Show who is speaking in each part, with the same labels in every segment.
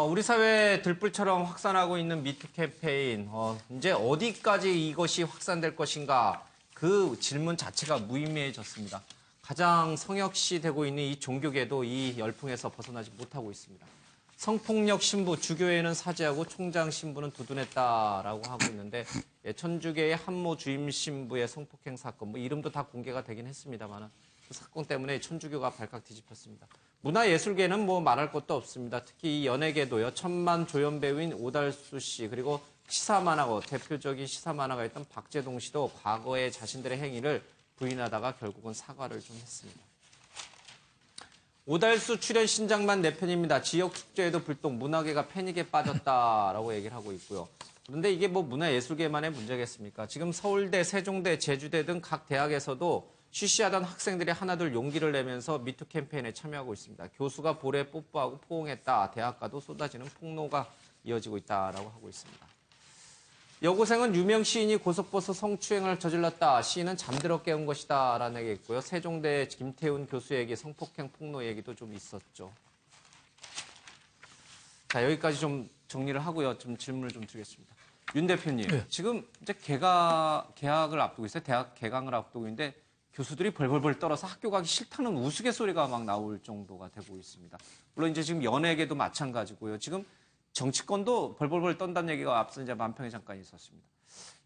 Speaker 1: 우리 사회에 들불처럼 확산하고 있는 미투 캠페인, 이제 어디까지 이것이 확산될 것인가, 그 질문 자체가 무의미해졌습니다. 가장 성역시 되고 있는 이 종교계도 이 열풍에서 벗어나지 못하고 있습니다. 성폭력 신부, 주교회는 사죄하고 총장 신부는 두둔했다라고 하고 있는데, 천주교의 한모 주임 신부의 성폭행 사건, 이름도 다 공개가 되긴 했습니다만, 그 사건 때문에 천주교가 발칵 뒤집혔습니다. 문화예술계는 말할 것도 없습니다. 특히 이 연예계도요. 천만 조연 배우인 오달수 씨, 그리고 시사만화가, 대표적인 시사만화가 있던 박재동 씨도 과거의 자신들의 행위를 부인하다가 결국은 사과를 좀 했습니다. 오달수 출연 신작만 4편입니다. 지역 축제에도 불똥, 문화계가 패닉에 빠졌다라고 얘기를 하고 있고요. 그런데 이게 문화예술계만의 문제겠습니까? 지금 서울대, 세종대, 제주대 등 각 대학에서도 쉬쉬하던 학생들이 하나둘 용기를 내면서 미투 캠페인에 참여하고 있습니다. 교수가 볼에 뽀뽀하고 포옹했다. 대학가도 쏟아지는 폭로가 이어지고 있다라고 하고 있습니다. 여고생은 유명 시인이 고속버스 성추행을 저질렀다. 시인은 잠들어 깨운 것이다. 라는 얘기 있고요. 세종대 김태훈 교수 얘기, 성폭행 폭로 얘기도 좀 있었죠. 자, 여기까지 좀 정리를 하고요. 좀 질문을 좀 드리겠습니다. 윤 대표님, 네. 지금 이제 개학을 앞두고 있어요. 대학 개강을 앞두고 있는데 교수들이 벌벌벌 떨어서 학교 가기 싫다는 우스갯소리가 막 나올 정도가 되고 있습니다. 물론 이제 지금 연예계도 마찬가지고요. 지금 정치권도 벌벌벌 떤다는 얘기가 앞서 이제 만평에 잠깐 있었습니다.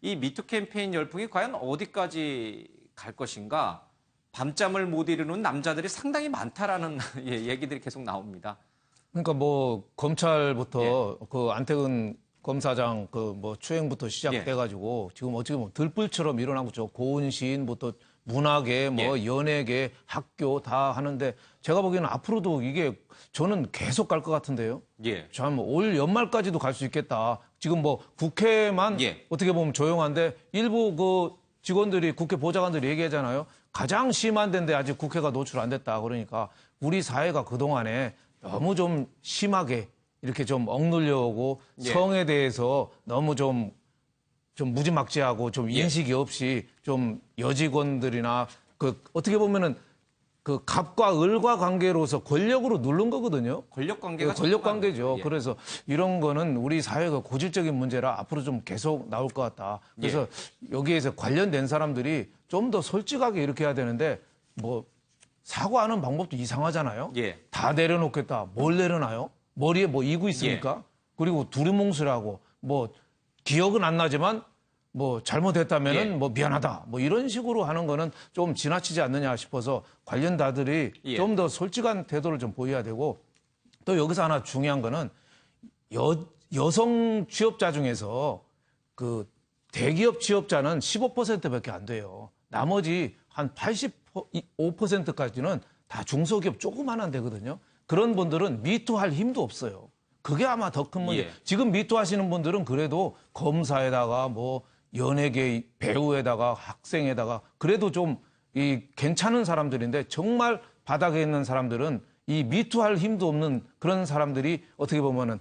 Speaker 1: 이 미투 캠페인 열풍이 과연 어디까지 갈 것인가? 밤잠을 못 이루는 남자들이 상당히 많다라는 얘기들이 계속 나옵니다.
Speaker 2: 그러니까 검찰부터 그 안태근 검사장 추행부터 시작돼가지고 지금 어떻게 보면 들불처럼 일어나고 있죠. 고은 시인부터 문화계, 연예계, 학교 다 하는데 제가 보기에는 앞으로도 이게 저는 계속 갈 것 같은데요. 참 올 연말까지도 갈 수 있겠다. 지금 국회만 어떻게 보면 조용한데 일부 그 직원들이 국회 보좌관들이 얘기하잖아요. 가장 심한 데인데 아직 국회가 노출 안 됐다. 그러니까 우리 사회가 그동안에 너무 좀 심하게 이렇게 좀 억눌려 오고 성에 대해서 너무 좀 무지막지하고 좀 인식이 없이 좀 여직원들이나 어떻게 보면은 그 갑과 을과 관계로서 권력으로 누른 거거든요.
Speaker 1: 권력 관계가
Speaker 2: 권력 관계죠. 그래서 이런 거는 우리 사회가 고질적인 문제라 앞으로 좀 계속 나올 것 같다. 그래서 여기에서 관련된 사람들이 좀 더 솔직하게 이렇게 해야 되는데 사과하는 방법도 이상하잖아요. 다 내려놓겠다. 뭘 내려놔요? 머리에 이고 있습니까? 그리고 두리뭉술하고 기억은 안 나지만 잘못했다면은 미안하다. 이런 식으로 하는 거는 좀 지나치지 않느냐 싶어서 관련자들이 좀 더 솔직한 태도를 좀 보여야 되고 또 여기서 하나 중요한 거는 여성 취업자 중에서 그 대기업 취업자는 15%밖에 안 돼요. 나머지 한 85%까지는 다 중소기업 조그만한 데거든요. 그런 분들은 미투할 힘도 없어요. 그게 아마 더 큰 문제. 지금 미투 하시는 분들은 그래도 검사에다가 연예계 배우에다가 학생에다가 그래도 좀 괜찮은 사람들인데 정말 바닥에 있는 사람들은 이 미투할 힘도 없는 그런 사람들이 어떻게 보면은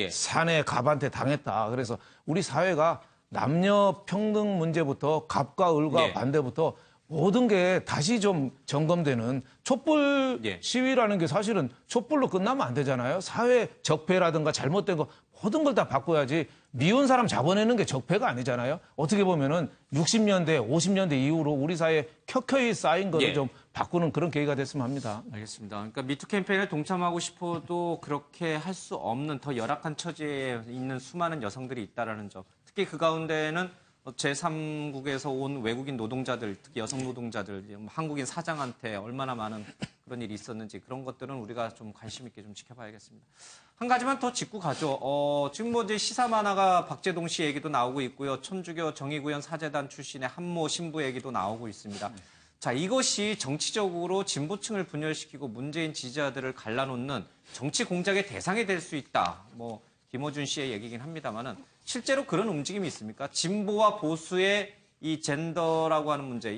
Speaker 2: 산에 갑한테 당했다. 그래서 우리 사회가 남녀 평등 문제부터 갑과 을과 반대부터 모든 게 다시 좀 점검되는 촛불 시위라는 게 사실은 촛불로 끝나면 안 되잖아요. 사회 적폐라든가 잘못된 거 모든 걸 다 바꿔야지 미운 사람 잡아내는 게 적폐가 아니잖아요. 어떻게 보면은 60년대, 50년대 이후로 우리 사회에 켜켜이 쌓인 거를 좀 바꾸는 그런 계기가 됐으면 합니다.
Speaker 1: 알겠습니다. 그러니까 미투 캠페인에 동참하고 싶어도 그렇게 할 수 없는 더 열악한 처지에 있는 수많은 여성들이 있다는 점. 특히 그 가운데는 제3국에서 온 외국인 노동자들, 특히 여성 노동자들, 한국인 사장한테 얼마나 많은 그런 일이 있었는지 그런 것들은 우리가 좀 관심 있게 좀 지켜봐야겠습니다. 한 가지만 더 짚고 가죠. 지금 이제 시사 만화가 박재동 씨 얘기도 나오고 있고요. 천주교 정의구현 사제단 출신의 한모 신부 얘기도 나오고 있습니다. 자, 이것이 정치적으로 진보층을 분열시키고 문재인 지지자들을 갈라놓는 정치 공작의 대상이 될 수 있다. 김어준 씨의 얘기긴 합니다만은 실제로 그런 움직임이 있습니까? 진보와 보수의 이 젠더라고 하는 문제,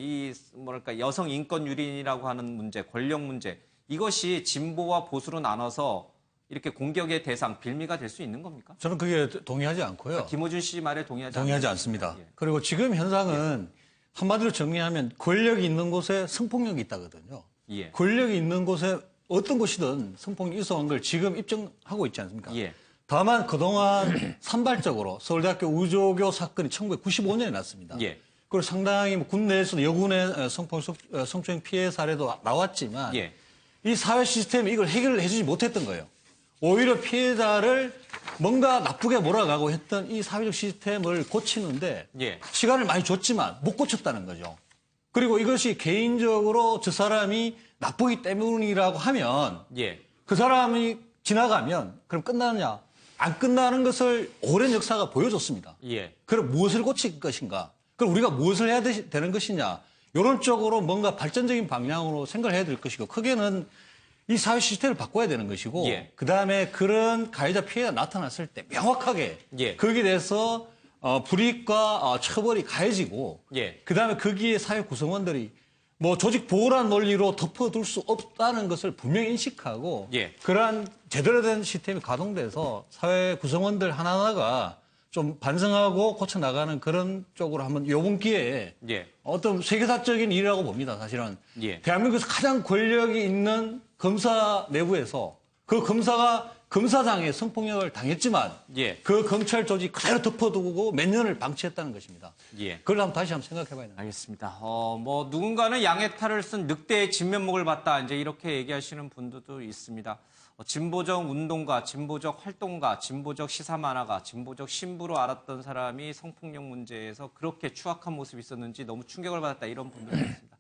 Speaker 1: 여성 인권 유린이라고 하는 문제, 권력 문제, 이것이 진보와 보수로 나눠서 이렇게 공격의 대상, 빌미가 될 수 있는 겁니까?
Speaker 3: 저는 그게 동의하지 않고요.
Speaker 1: 김어준 씨 말에
Speaker 3: 동의하지 않습니다. 그리고 지금 현상은 한마디로 정리하면 권력이 있는 곳에 성폭력이 있다거든요. 권력이 있는 곳에 어떤 곳이든 성폭력 있어온 걸 지금 입증하고 있지 않습니까?
Speaker 1: 예.
Speaker 3: 다만 그동안 산발적으로 서울대학교 우조교 사건이 1995년에 났습니다.
Speaker 1: 예.
Speaker 3: 그리고 상당히 뭐 국내에서도 여군의 성추행 피해 사례도 나왔지만
Speaker 1: 예.
Speaker 3: 이 사회 시스템이 이걸 해결을 해주지 못했던 거예요. 오히려 피해자를 뭔가 나쁘게 몰아가고 했던 이 사회적 시스템을 고치는데
Speaker 1: 예.
Speaker 3: 시간을 많이 줬지만 못 고쳤다는 거죠. 그리고 이것이 개인적으로 저 사람이 나쁘기 때문이라고 하면
Speaker 1: 예.
Speaker 3: 그 사람이 지나가면 그럼 끝나느냐? 안 끝나는 것을 오랜 역사가 보여줬습니다.
Speaker 1: 예.
Speaker 3: 그럼 무엇을 고칠 것인가? 그럼 우리가 무엇을 해야 되는 것이냐? 이런 쪽으로 뭔가 발전적인 방향으로 생각을 해야 될 것이고 크게는 이 사회 시스템을 바꿔야 되는 것이고
Speaker 1: 예.
Speaker 3: 그다음에 그런 가해자 피해가 나타났을 때 명확하게
Speaker 1: 예.
Speaker 3: 거기에 대해서 불이익과 처벌이 가해지고
Speaker 1: 예.
Speaker 3: 그다음에 거기에 사회 구성원들이 뭐 조직 보호란 논리로 덮어둘 수 없다는 것을 분명히 인식하고
Speaker 1: 예.
Speaker 3: 그러한 제대로 된 시스템이 가동돼서 사회 구성원들 하나하나가 좀 반성하고 고쳐나가는 그런 쪽으로 한번 이번 기회에
Speaker 1: 예.
Speaker 3: 어떤 세계사적인 일이라고 봅니다. 사실은
Speaker 1: 예.
Speaker 3: 대한민국에서 가장 권력이 있는 검사 내부에서 그 검사가 검사장에 성폭력을 당했지만
Speaker 1: 예.
Speaker 3: 그 검찰 조직 그대로 덮어두고 몇 년을 방치했다는 것입니다.
Speaker 1: 예.
Speaker 3: 그걸 한번 다시 한번 생각해봐야 됩니다.
Speaker 1: 알겠습니다. 뭐 누군가는 양의 탈을 쓴 늑대의 진면목을 봤다. 이제 이렇게 얘기하시는 분들도 있습니다. 진보적 운동가, 진보적 활동가, 진보적 시사 만화가, 진보적 신부로 알았던 사람이 성폭력 문제에서 그렇게 추악한 모습이 있었는지 너무 충격을 받았다. 이런 분들도 있습니다.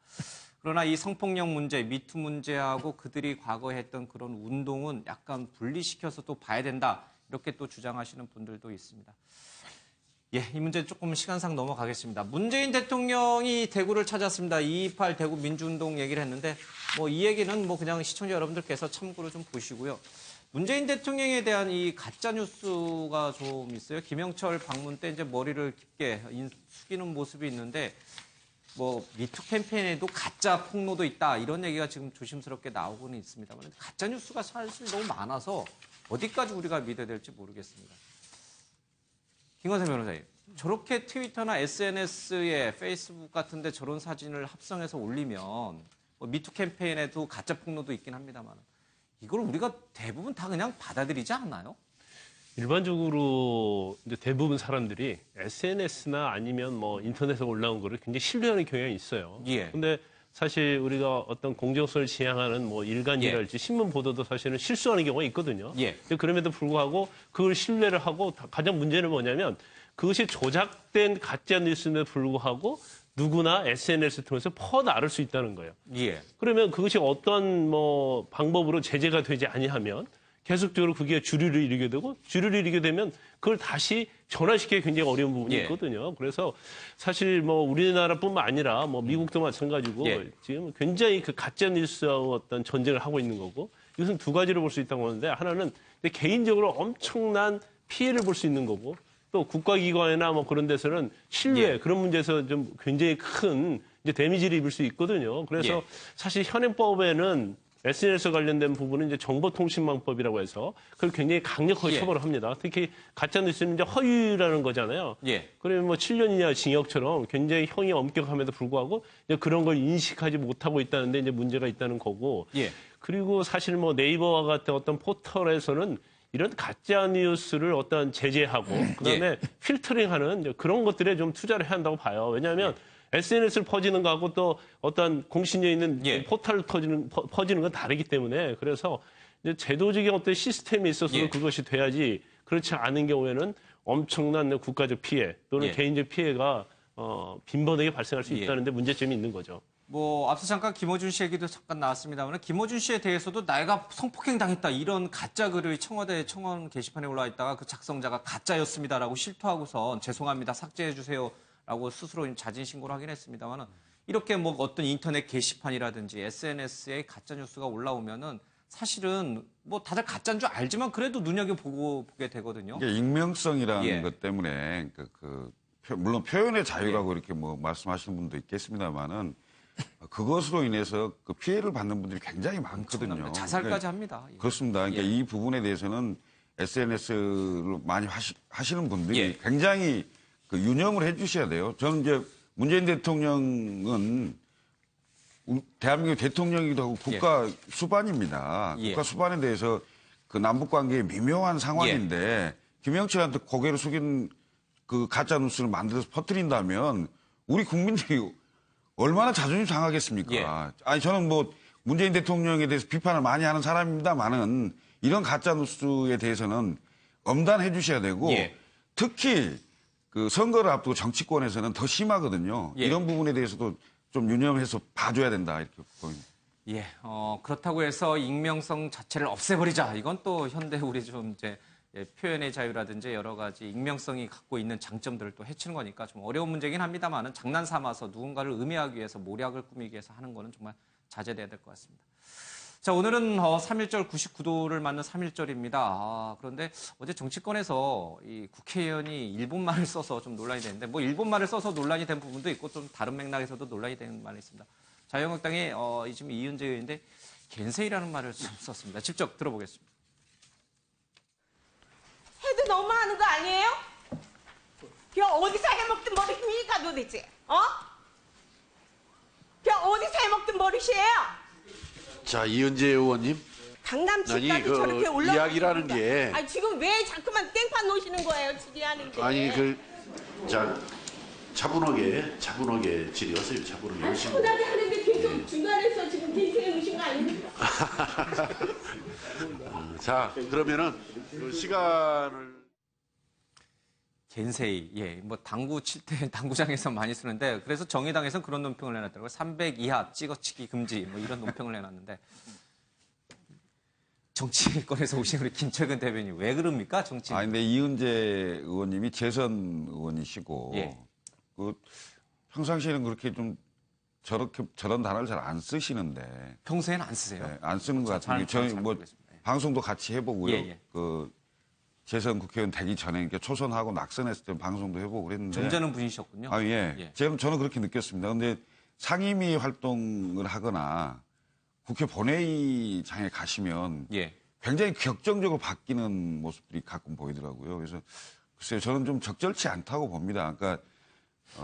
Speaker 1: 그러나 이 성폭력 문제, 미투 문제하고 그들이 과거에 했던 그런 운동은 약간 분리시켜서 또 봐야 된다. 이렇게 또 주장하시는 분들도 있습니다. 예, 이 문제 조금 시간상 넘어가겠습니다. 문재인 대통령이 대구를 찾았습니다. 2.28 대구 민주운동 얘기를 했는데 뭐 이 얘기는 뭐 그냥 시청자 여러분들께서 참고로 좀 보시고요. 문재인 대통령에 대한 이 가짜 뉴스가 좀 있어요. 김영철 방문 때 이제 머리를 깊게 숙이는 모습이 있는데 뭐 미투 캠페인에도 가짜 폭로도 있다 이런 얘기가 지금 조심스럽게 나오고는 있습니다. 그런데 가짜 뉴스가 사실 너무 많아서 어디까지 우리가 믿어야 될지 모르겠습니다. 김건세 변호사님, 저렇게 트위터나 SNS에 페이스북 같은 데 저런 사진을 합성해서 올리면 뭐 미투 캠페인에도 가짜 폭로도 있긴 합니다만 이걸 우리가 대부분 다 그냥 받아들이지 않나요?
Speaker 4: 일반적으로 이제 대부분 사람들이 SNS나 아니면 뭐 인터넷에 올라온 거를 굉장히 신뢰하는 경향이 있어요.
Speaker 1: 예.
Speaker 4: 근데 사실 우리가 어떤 공정성을 지향하는 뭐 일간지랄지 신문 보도도 사실은 실수하는 경우가 있거든요.
Speaker 1: 예.
Speaker 4: 근데 그럼에도 불구하고 그걸 신뢰를 하고 가장 문제는 뭐냐면 그것이 조작된 가짜 뉴스임에도 불구하고 누구나 SNS를 통해서 퍼나를 수 있다는 거예요.
Speaker 1: 예.
Speaker 4: 그러면 그것이 어떤 뭐 방법으로 제재가 되지 아니하면 계속적으로 그게 주류를 이루게 되고 주류를 이루게 되면 그걸 다시 전환시키기 굉장히 어려운 부분이
Speaker 1: 예.
Speaker 4: 있거든요. 그래서 사실 뭐 우리나라뿐만 아니라 뭐 미국도 마찬가지고
Speaker 1: 예.
Speaker 4: 지금 굉장히 그 가짜 뉴스와 어떤 전쟁을 하고 있는 거고 이것은 두 가지로 볼 수 있다고 하는데 하나는 개인적으로 엄청난 피해를 볼 수 있는 거고 또 국가기관이나 뭐 그런 데서는 신뢰
Speaker 1: 예.
Speaker 4: 그런 문제에서 좀 굉장히 큰 이제 데미지를 입을 수 있거든요. 그래서
Speaker 1: 예.
Speaker 4: 사실 현행법에는 SNS 관련된 부분은 이제 정보통신망법이라고 해서 그걸 굉장히 강력하게
Speaker 1: 예.
Speaker 4: 처벌을 합니다. 특히 가짜뉴스는 이제 허위라는 거잖아요.
Speaker 1: 예.
Speaker 4: 그러면 뭐 7년 이하 징역처럼 굉장히 형이 엄격함에도 불구하고 이제 그런 걸 인식하지 못하고 있다는데 이제 문제가 있다는 거고.
Speaker 1: 예.
Speaker 4: 그리고 사실 뭐 네이버와 같은 어떤 포털에서는 이런 가짜 뉴스를 어떤 제재하고 그다음에 필터링하는 이제 그런 것들에 좀 투자를 해야 한다고 봐요. 왜냐하면 SNS를 퍼지는 거하고 또 어떤 공신력 있는
Speaker 1: 예.
Speaker 4: 포털을 퍼지는 건 다르기 때문에 그래서 이제 제도적인 어떤 시스템이 있어서도
Speaker 1: 예.
Speaker 4: 그것이 돼야지 그렇지 않은 경우에는 엄청난 국가적 피해 또는
Speaker 1: 예.
Speaker 4: 개인적 피해가 빈번하게 발생할 수
Speaker 1: 예.
Speaker 4: 있다는 데 문제점이 있는 거죠.
Speaker 1: 뭐 앞서 잠깐 김어준 씨 얘기도 잠깐 나왔습니다만 김어준 씨에 대해서도 내가 성폭행 당했다 이런 가짜 글을 청와대 청원 게시판에 올라와 있다가 그 작성자가 가짜였습니다라고 실토하고선 죄송합니다 삭제해 주세요라고 스스로 자진 신고를 하긴 했습니다만 이렇게 뭐 어떤 인터넷 게시판이라든지 SNS에 가짜 뉴스가 올라오면은 사실은 뭐 다들 가짜인 줄 알지만 그래도 눈여겨보게 되거든요.
Speaker 5: 이게 익명성이라는
Speaker 1: 예.
Speaker 5: 것 때문에 물론 표현의 자유라고 이렇게 뭐 말씀하시는 분도 있겠습니다만은 그것으로 인해서 그 피해를 받는 분들이 굉장히 많거든요.
Speaker 1: 자살까지 합니다. 예.
Speaker 5: 그렇습니다. 그러니까
Speaker 1: 예.
Speaker 5: 이 부분에 대해서는 SNS를 많이 하시는 분들이
Speaker 1: 예.
Speaker 5: 굉장히 그 유념을 해 주셔야 돼요. 저는 이제 문재인 대통령은 대한민국 대통령이기도 하고 국가 수반입니다.
Speaker 1: 예.
Speaker 5: 국가 수반에 대해서 그 남북 관계의 미묘한 상황인데 김영철한테 고개를 숙인 그 가짜 뉴스를 만들어서 퍼뜨린다면 우리 국민들이 얼마나 자존심 상하겠습니까?
Speaker 1: 예.
Speaker 5: 아니 저는 뭐 문재인 대통령에 대해서 비판을 많이 하는 사람입니다만은 이런 가짜 뉴스에 대해서는 엄단해 주셔야 되고
Speaker 1: 예.
Speaker 5: 특히 그 선거를 앞두고 정치권에서는 더 심하거든요.
Speaker 1: 예.
Speaker 5: 이런 부분에 대해서도 좀 유념해서 봐줘야 된다 이렇게 보입니다.
Speaker 1: 예, 그렇다고 해서 익명성 자체를 없애버리자. 이건 또 현대 우리 좀 이제 표현의 자유라든지 여러 가지 익명성이 갖고 있는 장점들을 또 해치는 거니까 좀 어려운 문제긴 합니다만은 장난 삼아서 누군가를 음해하기 위해서 모략을 꾸미기 위해서 하는 거는 정말 자제돼야 될 것 같습니다. 자, 오늘은 3.1절 99도를 맞는 3.1절입니다. 그런데 어제 정치권에서 이 국회의원이 일본말을 써서 좀 논란이 됐는데 뭐 일본말을 써서 논란이 된 부분도 있고 좀 다른 맥락에서도 논란이 된 말이 있습니다. 자유한국당의 지금 이은재 의원인데 겐세이라는 말을 썼습니다. 직접 들어보겠습니다.
Speaker 6: 해도 너무하는 거 아니에요? 그냥 어디서 해먹든 버릇입니까 도대체? 그냥 어디서 해먹든 버릇이에요?
Speaker 7: 자, 이은재 의원님.
Speaker 6: 강남집까지
Speaker 7: 아니,
Speaker 6: 저렇게
Speaker 7: 그
Speaker 6: 올라가.
Speaker 7: 이야기라는 게
Speaker 6: 아니 지금 왜 자꾸만 땡판 놓으시는 거예요? 질의하는데.
Speaker 7: 아니 자, 차분하게 질의하세요. 차분하게 하시고.
Speaker 6: 차분하게 하는데 계속 중간에서 지금 겐세이 오신 거 아닙니까?
Speaker 7: 자, 그러면은 그 시간을
Speaker 1: 겐세이, 예, 뭐 당구 칠 때 당구장에서 많이 쓰는데 그래서 정의당에서는 그런 논평을 내놨더라고요. 300 이하 찍어치기 금지, 뭐 이런 논평을 내놨는데 정치권에서 오신 우리 김철근 대변인 왜 그럽니까 정치?
Speaker 5: 아 근데 이은재 의원님이 재선 의원이시고
Speaker 1: 예.
Speaker 5: 그 평상시에는 그렇게 좀 저런 단어를 잘 안 쓰시는데
Speaker 1: 평소에는 안 쓰세요?
Speaker 5: 네, 안 쓰는 것 같은데 저희 뭐
Speaker 1: 모르겠습니다. 예.
Speaker 5: 방송도 같이 해보고요.
Speaker 1: 예.
Speaker 5: 그 재선 국회의원 되기 전에 이렇게 초선하고 낙선했을 때 방송도 해보고 그랬는데.
Speaker 1: 점잖은 분이셨군요.
Speaker 5: 아 예.
Speaker 1: 예.
Speaker 5: 저는 그렇게 느꼈습니다. 근데 상임위 활동을 하거나 국회 본회의장에 가시면
Speaker 1: 예.
Speaker 5: 굉장히 격정적으로 바뀌는 모습들이 가끔 보이더라고요. 그래서 글쎄요, 저는 좀 적절치 않다고 봅니다. 그러니까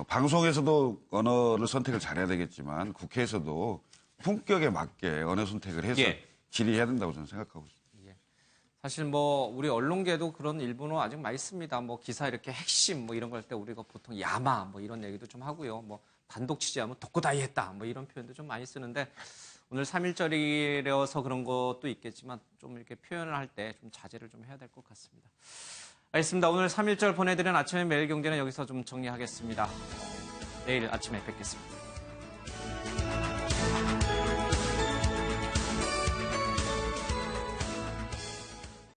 Speaker 5: 방송에서도 언어를 선택을 잘해야 되겠지만 국회에서도 품격에 맞게 언어 선택을 해서
Speaker 1: 예.
Speaker 5: 질의해야 된다고 저는 생각하고 있습니다.
Speaker 1: 사실 뭐 우리 언론계도 그런 일본어 아직 많이 씁니다. 뭐 기사 이렇게 핵심 뭐 이런 걸 때 우리가 보통 야마 뭐 이런 얘기도 좀 하고요. 뭐 단독 취재하면 독고다이 했다 뭐 이런 표현도 좀 많이 쓰는데 오늘 3.1절이라서 그런 것도 있겠지만 좀 이렇게 표현을 할 때 좀 자제를 좀 해야 될 것 같습니다. 알겠습니다. 오늘 3.1절 보내드린 아침의 매일경제는 여기서 좀 정리하겠습니다. 내일 아침에 뵙겠습니다.